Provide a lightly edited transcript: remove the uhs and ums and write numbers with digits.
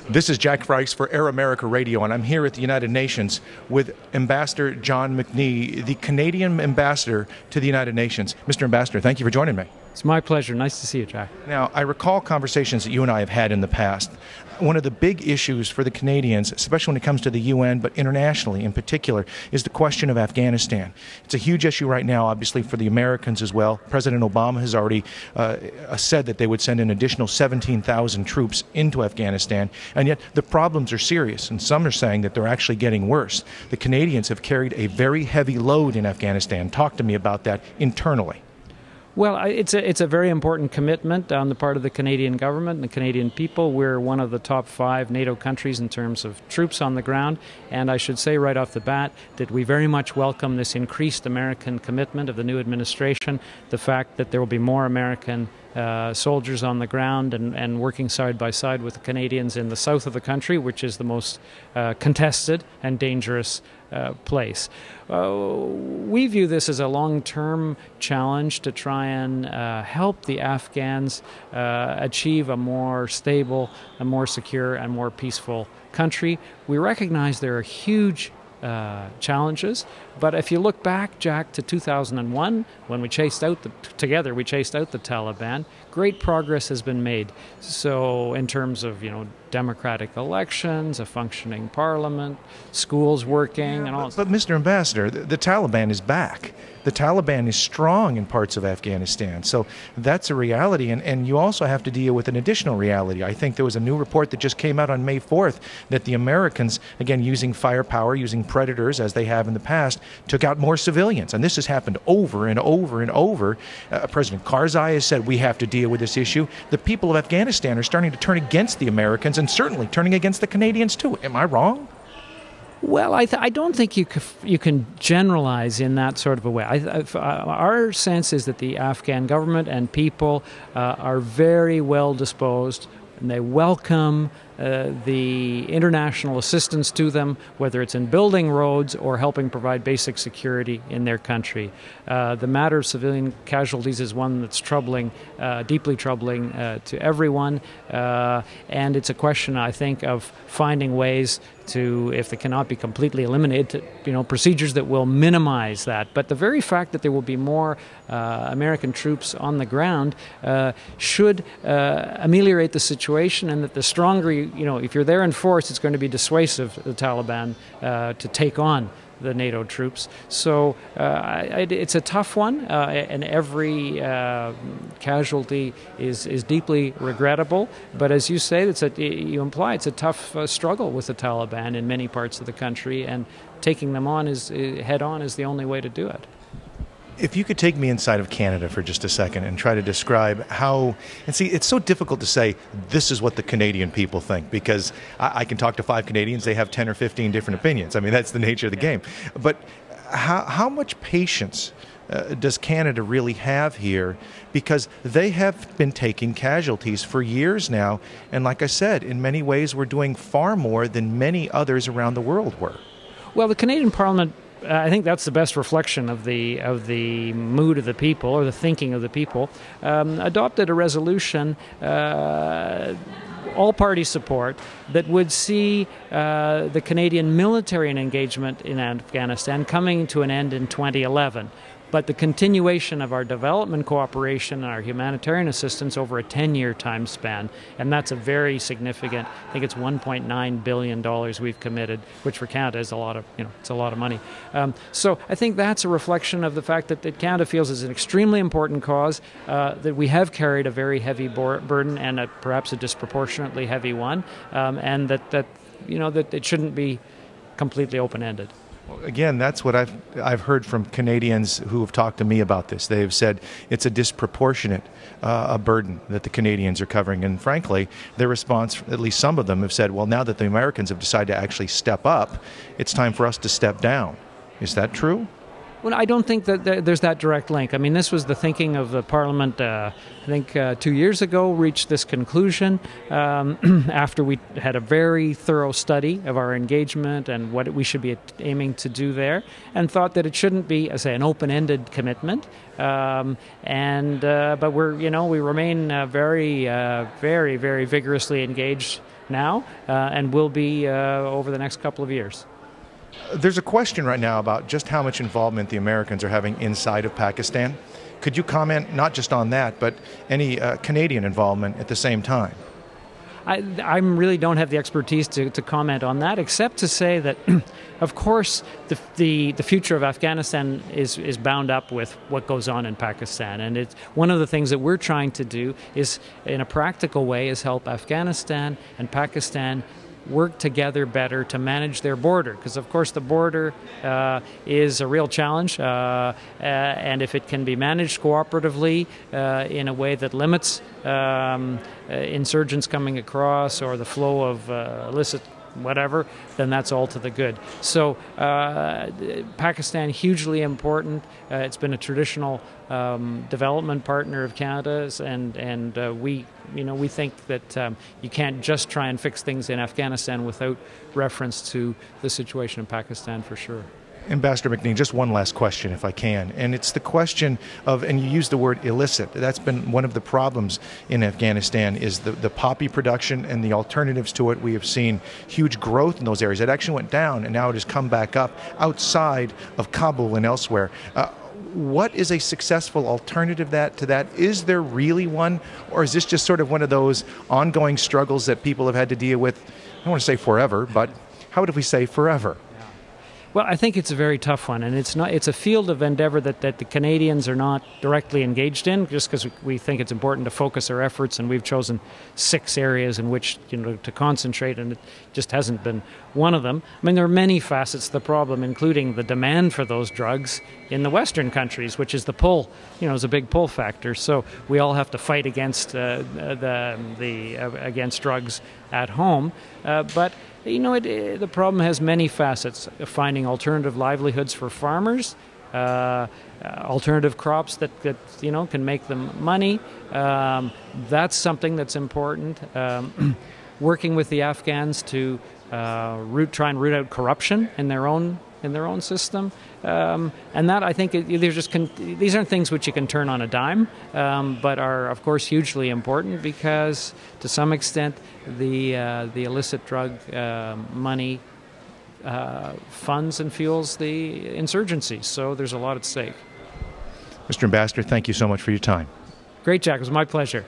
This is Jack Rice for Air America Radio, and I'm here at the United Nations with Ambassador John McNee, the Canadian ambassador to the United Nations. Mr. Ambassador, thank you for joining me. It's my pleasure. Nice to see you, Jack. Now, I recall conversations that you and I have had in the past. One of the big issues for the Canadians, especially when it comes to the UN, but internationally in particular, is the question of Afghanistan. It's a huge issue right now, obviously, for the Americans as well. President Obama has already said that they would send an additional 17,000 troops into Afghanistan, and yet the problems are serious, and some are saying that they're actually getting worse. The Canadians have carried a very heavy load in Afghanistan. Talk to me about that internally. Well, it's a very important commitment on the part of the Canadian government and the Canadian people. We're one of the top 5 NATO countries in terms of troops on the ground, and I should say right off the bat that we very much welcome this increased American commitment of the new administration, the fact that there will be more American soldiers on the ground and working side by side with the Canadians in the south of the country, which is the most contested and dangerous place. We view this as a long-term challenge to try and help the Afghans achieve a more stable, a more secure, and more peaceful country. We recognize there are huge challenges, but if you look back, Jack, to 2001, when we chased out the Taliban, great progress has been made. So in terms of, democratic elections, a functioning parliament, schools working, and all. But Mr. Ambassador, the Taliban is back. The Taliban is strong in parts of Afghanistan. So that's a reality. And you also have to deal with an additional reality. I think there was a new report that just came out on May 4th that the Americans, again, using firepower, using predators as they have in the past, took out more civilians. And this has happened over and over and over. President Karzai has said we have to deal with this issue. The people of Afghanistan are starting to turn against the Americans and certainly turning against the Canadians too. Am I wrong? Well, I don't think you can generalize in that sort of a way. Our sense is that the Afghan government and people are very well disposed, and they welcome the international assistance to them, whether it's in building roads or helping provide basic security in their country. The matter of civilian casualties is one that's troubling, deeply troubling to everyone, and it's a question, I think, of finding ways to, if they cannot be completely eliminated, procedures that will minimize that. But the very fact that there will be more American troops on the ground should ameliorate the situation, and that the stronger if you're there in force, it's going to be dissuasive, the Taliban, to take on the NATO troops. So it's a tough one, and every casualty is deeply regrettable. But as you say, you imply it's a tough struggle with the Taliban in many parts of the country, and taking them on head on is the only way to do it. If you could take me inside of Canada for just a second and try to describe it's so difficult to say this is what the Canadian people think, because I can talk to 5 Canadians, they have 10 or 15 different opinions. I mean, that's the nature of the game. But how much patience does Canada really have here? Because they have been taking casualties for years now, and like I said, in many ways we're doing far more than many others around the world were. Well, the Canadian Parliament, I think that's the best reflection of the mood of the people, or the thinking of the people, adopted a resolution, all-party support, that would see the Canadian military engagement in Afghanistan coming to an end in 2011. But the continuation of our development cooperation and our humanitarian assistance over a 10-year time span, and that's a very significant. I think it's $1.9 billion we've committed, which for Canada is a lot of, it's a lot of money. So I think that's a reflection of the fact that Canada feels is an extremely important cause, that we have carried a very heavy burden, and perhaps a disproportionately heavy one, and that it shouldn't be completely open-ended. Again, that's what I've heard from Canadians who have talked to me about this. They've said it's a disproportionate burden that the Canadians are covering. And frankly, their response, at least some of them, have said, well, now that the Americans have decided to actually step up, it's time for us to step down. Is that true? Well, I don't think that there's that direct link. I mean, this was the thinking of the Parliament, I think 2 years ago, reached this conclusion after we had a very thorough study of our engagement and what we should be aiming to do there, and thought that it shouldn't be, as I say, an open-ended commitment. But we remain very, very vigorously engaged now and will be over the next couple of years. There's a question right now about just how much involvement the Americans are having inside of Pakistan. Could you comment not just on that, but any Canadian involvement at the same time? I really don't have the expertise to comment on that, except to say that, of course, the future of Afghanistan is bound up with what goes on in Pakistan. And it's one of the things that we're trying to do is, in a practical way, is help Afghanistan and Pakistan work together better to manage their border, because of course the border is a real challenge, and if it can be managed cooperatively in a way that limits insurgents coming across or the flow of illicit whatever, then that's all to the good. So Pakistan, hugely important. It's been a traditional development partner of Canada's, and we think that you can't just try and fix things in Afghanistan without reference to the situation in Pakistan, for sure. Ambassador McNee, just one last question, if I can, and it's the question of, and you used the word illicit, that's been one of the problems in Afghanistan, is the poppy production and the alternatives to it. We have seen huge growth in those areas. It actually went down, and now it has come back up outside of Kabul and elsewhere. What is a successful alternative to that? Is there really one, or is this just sort of one of those ongoing struggles that people have had to deal with, I don't want to say forever, but how would we say forever? Well, I think it's a very tough one, and it's a field of endeavor that the Canadians are not directly engaged in, just because we think it's important to focus our efforts, and we've chosen 6 areas in which to concentrate, and it just hasn't been one of them. I mean, there are many facets to the problem, including the demand for those drugs in the Western countries, which is the pull, is a big pull factor. So we all have to fight against against drugs at home, but the problem has many facets. Finding alternative livelihoods for farmers, alternative crops that can make them money. That's something that's important. Working with the Afghans to try and root out corruption in their own system, and that, I think, these aren't things which you can turn on a dime, but are of course hugely important, because to some extent the illicit drug money funds and fuels the insurgency. So there's a lot at stake. Mr. Ambassador, thank you so much for your time. Great, Jack. It was my pleasure.